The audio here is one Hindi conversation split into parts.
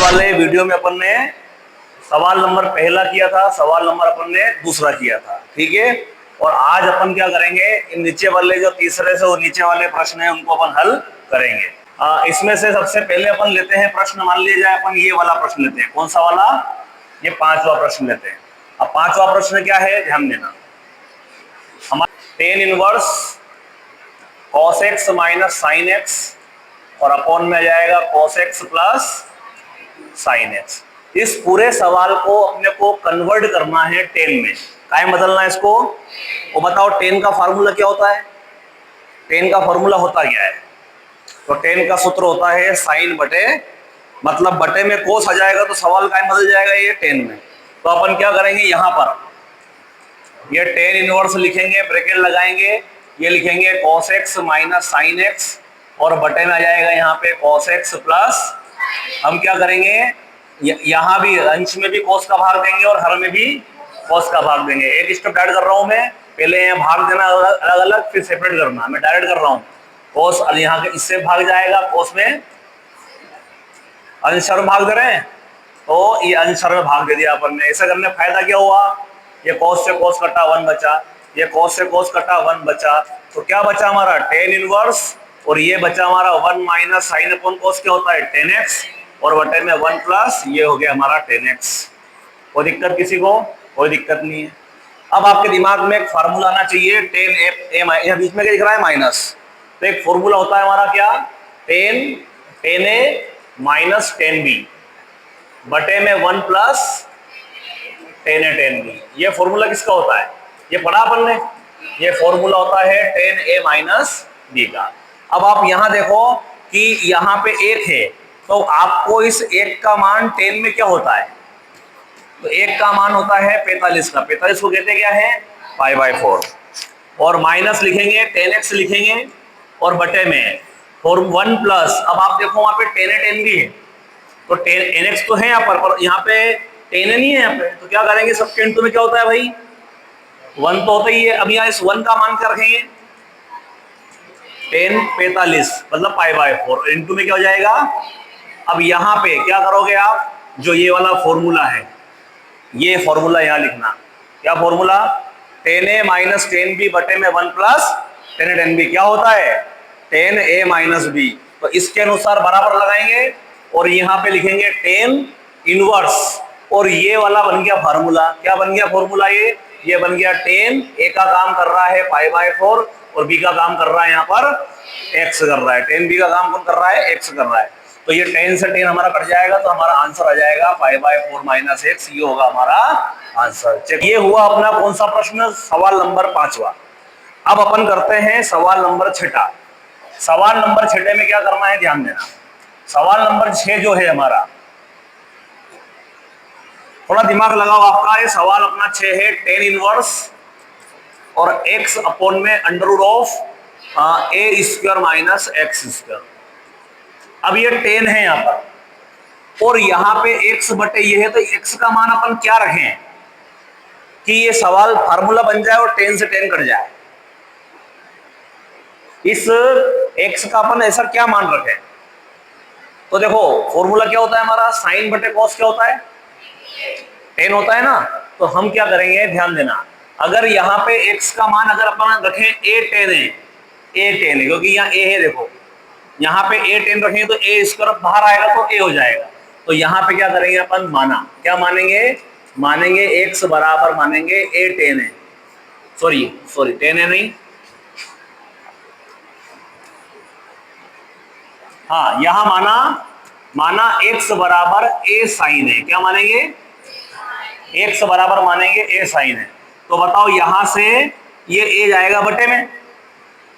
वाले वीडियो में अपन ने सवाल नंबर पहला किया था, सवाल नंबर अपन ने दूसरा किया था, ठीक है। और आज अपन क्या करेंगे, इन नीचे वाले जो तीसरे से और नीचे वाले प्रश्न है उनको अपन हल करेंगे। इसमें से सबसे पहले अपन लेते हैं प्रश्न, मान लिया जाए अपन ये वाला प्रश्न लेते हैं। कौन सा वाला? ये पांचवा प्रश्न लेते हैं। अब पांचवा प्रश्न क्या है, ध्यान देना। हमारा tan inverse cos x minus sine x और अपॉन में जाएगा cos x plus sine x. इस पूरे सवाल को अपने को कन्वर्ट करना है टेन में, काय बदलना है इसको। वो बताओ टेन का फार्मूला क्या होता है? टेन का फार्मूला होता क्या है? तो टेन का सूत्र होता है साइन बटे, मतलब बटे में कोस आ जाएगा तो सवाल काय बदल जाएगा ये टेन में। तो अपन क्या करेंगे, यहां पर ये टेन इनवर्स लिखेंगे, ब्रैकेट लगाएंगे, ये लिखेंगे cos x minus sine x और बटे में आ जाएगा यहाँ पे cos x प्लस, हम क्या करेंगे यहाँ भी अंश में भी cos का भाग देंगे और हर में भी cos का भाग देंगे। एक स्टेप ऐड कर रहा हूं मैं, पहले यहाँ भाग देना अलग अलग, फिर सेपरेट करना। मैं डायरेक्ट कर रहा हूँ, cos यहाँ के इससे भाग जाएगा, cos में अंश में भाग दे रहे हैं तो ये अंश में भाग दे दिया अपन ने। ऐसा करने फायदा क्या हुआ, ये cos से cos कटा 1 बचा, ये cos से cos कटा 1 बचा, तो क्या बचा हमारा टेन इनवर्स, और ये बचा हमारा 1 माइनस साइन अपॉन cos क्या होता है 10x और बटे में 1 प्लस ये हो गया हमारा 10x। कोई दिक्कत किसी को? कोई दिक्कत नहीं है। अब आपके दिमाग में एक फार्मूला आना चाहिए, टेन ए यहाँ बीच में क्या दिख रहा है माइनस, तो एक फॉर्मूला होता है हमारा क्या, टेन ए माइनस 10b बटे में 1 प्लस टेन ए 10b। ये फॉर्मूला किसका होता है, ये पढ़ा अपन ने। ये फॉर्मूला होता है टेन ए माइनस बी का। अब आप यहां देखो कि यहां पे एक है, तो आपको इस एक का मान टेन में क्या होता है, तो एक का मान होता है 45 का। 45 को कहते क्या है, पाई बाय 4, और माइनस लिखेंगे 10x लिखेंगे और बटे में और 1 प्लस। अब आप देखो वहां पे 10 है 10 भी है, तो 10x तो है यहाँ पर यहाँ पे 10 नहीं है यहाँ पे, तो क्या करेंगे सबके इंटू में क्या होता है भाई 1 तो होता ही है। अब यहाँ इस 1 का मान क्या रखेंगे 10 45 मतलब पाई बाय 4, इंटू में क्या हो जाएगा। अब यहाँ पे क्या करोगे आप, जो ये वाला फॉर्मूला है ये फॉर्मूला यहाँ लिखना। क्या formula, ten a minus 10b बटे में 1 प्लस टेन ए 10b क्या होता है 10a माइनस b। तो इसके अनुसार बराबर लगाएंगे और यहाँ पे लिखेंगे टेन इनवर्स, और ये वाला बन गया फार्मूला। क्या बन गया फॉर्मूला, ये बन गया टेन ए का काम कर रहा है पाई बाय 4 और बी का काम कर रहा है यहाँ पर x कर रहा है। टेन बी का काम कौन कर रहा है, x कर रहा है। तो ये 10 से 10 हमारा कट जाएगा, तो हमारा आंसर आ जाएगा पाई बाय 4 माइनस x, ये होगा हमारा आंसर। चेक, ये हुआ अपना कौन सा प्रश्न, सवाल नंबर 5वां। अब अपन करते हैं सवाल नंबर 6। सवाल नंबर 6 में क्या करना है, ध्यान देना। सवाल नंबर 6 जो है हमारा, थोड़ा दिमाग लगाओ आपका, ये सवाल अपना 6 है, टेन इनवर्स और x अपॉन में under root of a square minus x square. अब ये 10 है यहाँ पर और यहाँ पे x बटे ये है, तो x का मान अपन क्या रखें कि ये सवाल फार्मूला बन जाए और 10 से 10 कट जाए। इस x का अपन ऐसा क्या मान रखें, तो देखो फॉर्मूला क्या होता है हमारा, साइन बटे कॉस क्या होता है 10 होता है ना। तो हम क्या करेंगे, ध्यान देना, अगर यहाँ पे x का मान अगर अपन रखें a10 है, a10 है क्योंकि यहाँ a है, देखो यहाँ पे a10 रखेंगे तो a स्क्वायर बाहर आएगा तो a हो जाएगा। तो यहाँ पे क्या करेंगे अपन, माना क्या मानेंगे, मानेंगे x बराबर मानेंगे a10 है, सॉरी 10 है नहीं, हाँ यहाँ माना x बराबर a साइन है। क्या मानेंगे, x बराबर मानेंगे a साइन है। तो बताओ यहां से ये a जाएगा बटे में,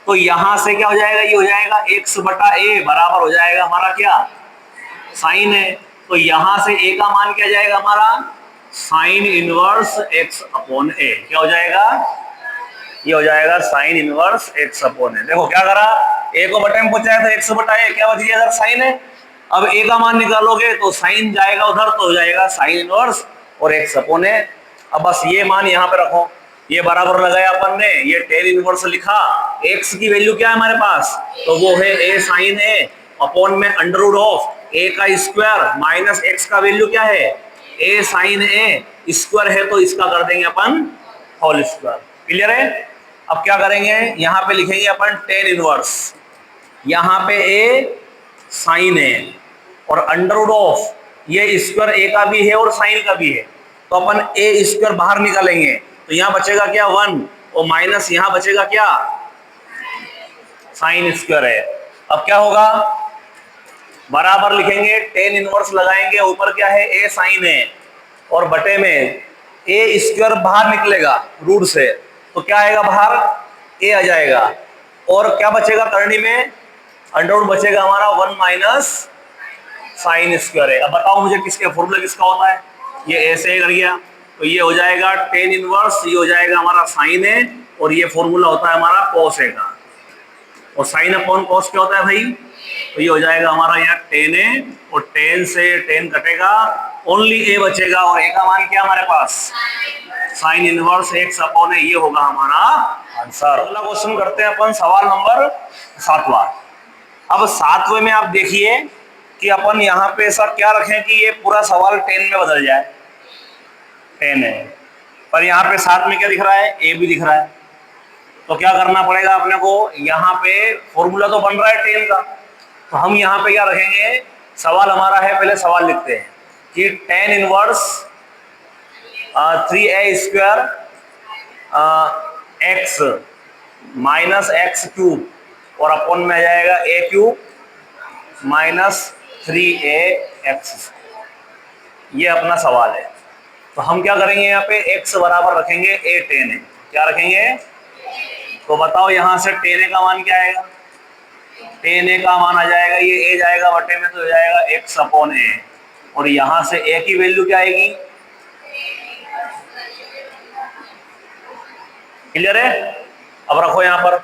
तो यहां से क्या हो जाएगा, ये हो जाएगा x बटा a बराबर हो जाएगा हमारा क्या साइन है। तो यहां से a का मान क्या जाएगा हमारा sine inverse x upon a। क्या हो जाएगा, ये हो जाएगा sine inverse x upon a। देखो क्या करा, a को बटे में पहुंचाया तो x बटा a, क्या बच गया इधर साइन है। अब a का मान निकालोगे तो साइन जाएगा उधर, तो हो जाएगा साइन इनवर्स और x अपॉन a। अब बस ये मान यहाँ पे रखो, ये बराबर लगाया अपन ने, ये टेन इनवर्स लिखा, x की वैल्यू क्या है हमारे पास, तो वो है a साइन a अपॉन में अंडर रूट ऑफ ए का स्क्वायर माइनस एक्स का वैल्यू क्या है, ए साइन ए स्क्वायर है, तो इसका कर देंगे अपन होल स्क्वायर। क्लियर है। अब क्या करेंगे, यहां पे लिखेंगे अपन टेन इनवर्स, यहां पे ए साइन ए और अंडर रूट ऑफ ये स्क्वायर ए का भी है और साइन का भी है, तो अपन ए स्क्वायर बाहर निकालेंगे तो यहां बचेगा क्या 1 और माइनस यहां बचेगा क्या साइन स्क्वायर है। अब क्या होगा, बराबर लिखेंगे टेन इनवर्स लगाएंगे, ऊपर क्या है ए साइन है और बटे में ए स्क्वायर बाहर निकलेगा रूट से, तो क्या आएगा बाहर ए आ जाएगा और क्या बचेगा करनी में अंडर रूट बचेगा हमारा 1 माइनस साइन स्क्वायर है। अब बताओ मुझे किसके फॉर्मूला किसका होता है, ये ऐसे कर गया तो ये हो जाएगा टेन इनवर्स, ये हो जाएगा हमारा साइन है और ये फॉर्मूला होता है हमारा कॉस है का, और साइन अपॉन कॉस क्या होता है भाई, तो ये हो जाएगा हमारा यहाँ टेन है और टेन से टेन कटेगा, ओनली ए बचेगा और ए का मान क्या हमारे पास साइन इनवर्स एक्स अपॉन ए, ये होगा हमारा आंसर। अगला क्वेश्चन करते हैं अपन सवाल नंबर 7वां। अब 7वें में आप देखिए कि अपन यहाँ पे ऐसा क्या रखें कि ये पूरा सवाल 10 में बदल जाए, 10 है पर यहाँ पे 7 में क्या दिख रहा है, ए भी दिख रहा है, तो क्या करना पड़ेगा अपने को, यहाँ पे फॉर्मूला तो बन रहा है 10 का, तो हम यहाँ पे क्या रखेंगे, सवाल हमारा है, पहले सवाल लिखते हैं कि tan inverse 3a square x minus x cube और अपन में आ जाएगा ए क्यूब माइनस 3a एक्स, ये अपना सवाल है। तो हम क्या करेंगे, यहाँ पे x बराबर रखेंगे a टेन है, क्या रखेंगे, तो बताओ यहाँ से टेन ए का मान क्या आएगा, टेन ए का मान आ जाएगा ये a जाएगा बटे में, तो हो जाएगा x अपॉन ए और यहाँ से a की वैल्यू क्या आएगी, क्लियर है। अब रखो यहाँ पर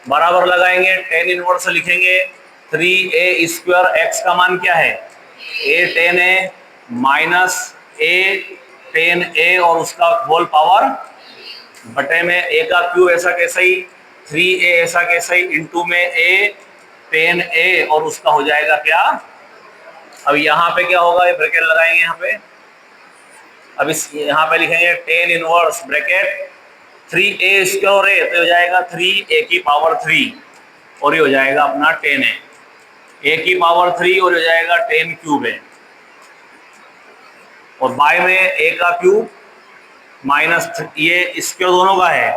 बराबर लगाएंगे, टेन इनवर्स लिखेंगे 3a स्क्वायर एक्स का मान क्या है a ten a minus a ten a और उसका होल पावर बटे में a का क्यूब ऐसा कैसा ही 3a ऐसा कैसा ही इंटू में a टेन ए और उसका हो जाएगा क्या, अब यहाँ पे क्या होगा, ये ब्रैकेट लगाएंगे यहाँ पे, अब इस यहाँ पे लिखेंगे tan inverse bracket 3a square है तो हो जाएगा 3a की पावर 3 और ये हो जाएगा अपना 10 है, a की पावर 3 और हो जाएगा 10 क्यूब है और बाय में a का क्यूब माइनस ये स्क्वायर दोनों का है,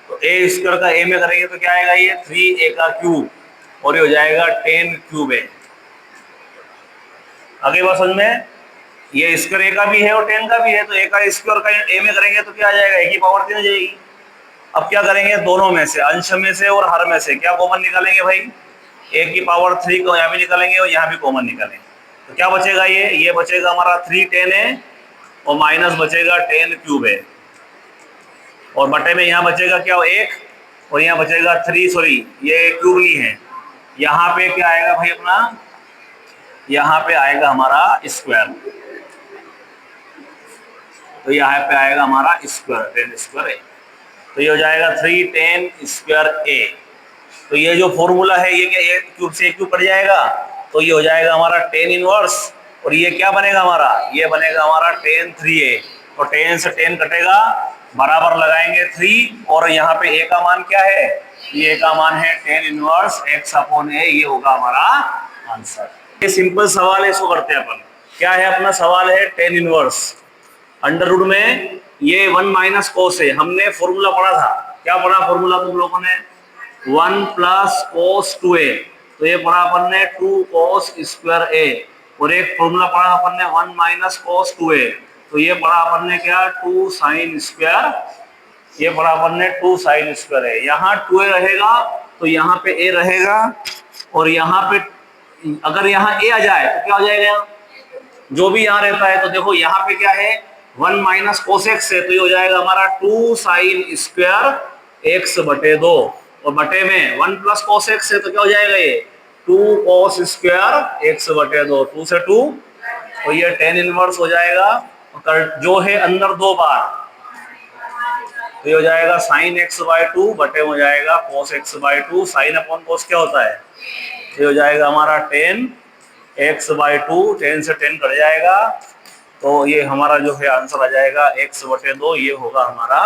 तो a स्क्वायर का a में करेंगे तो क्या आएगा, ये 3a का क्यूब और ये हो जाएगा 10 क्यूब है। आगे बात समझ में, ये स्क्वायर a का भी है और 10 का भी है, तो a का स्क्वायर का a में करेंगे तो क्या आ जाएगा, a की पावर 3 हो जाएगी। अब क्या करेंगे, दोनों में से अंश में से और हर में से क्या कॉमन निकालेंगे भाई, a की पावर 3 को यहाँ भी निकालेंगे और यहाँ भी कॉमन निकालेंगे, तो क्या बचेगा, ये बचेगा हमारा 3 10 है और माइनस बचेगा 10 क्यूब है और बटे में यहाँ बचेगा क्या 1 और यहाँ बचेगा 3, सॉरी ये क्यूब नहीं है, यहाँ पे क्या आएगा भाई अपना, यहाँ पे आएगा हमारा स्क्वायर, तो यहाँ पे आएगा हमारा स्क्वायर 10 स्क्वायर है, तो ये हो जाएगा 3 10 स्क्वायर ए, तो ये जो फॉर्मूला है ये क्या ए क्यूब से ए क्यूब कट जाएगा, तो ये हो जाएगा हमारा 10 इनवर्स और ये क्या बनेगा हमारा, ये बनेगा हमारा 10 3a, तो 10 से 10 कटेगा, बराबर लगाएंगे 3 और यहाँ पे a का मान क्या है, ये a का मान है 10 इनवर्स x अपॉन a, ये होगा हमारा आंसर। ये सिंपल सवाल है, इसको करते हैं अपन, क्या है अपना सवाल है 10 इनवर्स अंडर रूट में ये 1 माइनस कोस है, हमने फॉर्मूला पढ़ा था, क्या पढ़ा फॉर्मूला तुम लोगों ने, 1 प्लस कोस 2a, तो ये पढ़ा अपन ने 2 कोस स्क्वायर a और एक फॉर्मूला पढ़ा अपन ने 1 माइनस कोस 2a, तो ये पढ़ा अपन ने क्या 2 साइन स्क्वायर, ये पढ़ा अपन ने 2 साइन स्क्वायर है, यहाँ 2a रहेगा तो यहाँ पे a रहेगा और यहाँ पे अगर यहाँ a आ जाए तो क्या हो जाएगा, यहाँ जो भी यहाँ रहता है, तो देखो यहाँ पे क्या है 1 माइनस कोस एक्स है, तो ये हो जाएगा हमारा 2 साइन स्क्वायर एक्स बटे 2 और बटे में 1 प्लस कोस एक्स है, तो क्या हो जाएगा ये 2 कोस स्क्वायर एक्स बटे 2, 2 से 2 तो ये 10 इनवर्स हो जाएगा, जो है अंदर 2 बार, तो ये हो जाएगा साइन एक्स बाय 2 बटे हो जाएगा cos x by 2, sine upon cos क्या होता है, ये हो जाएगा हमारा 10 x बाई 2, 10 से 10 कट जाएगा, तो ये हमारा जो है आंसर आ जाएगा x बटे 2, ये होगा हमारा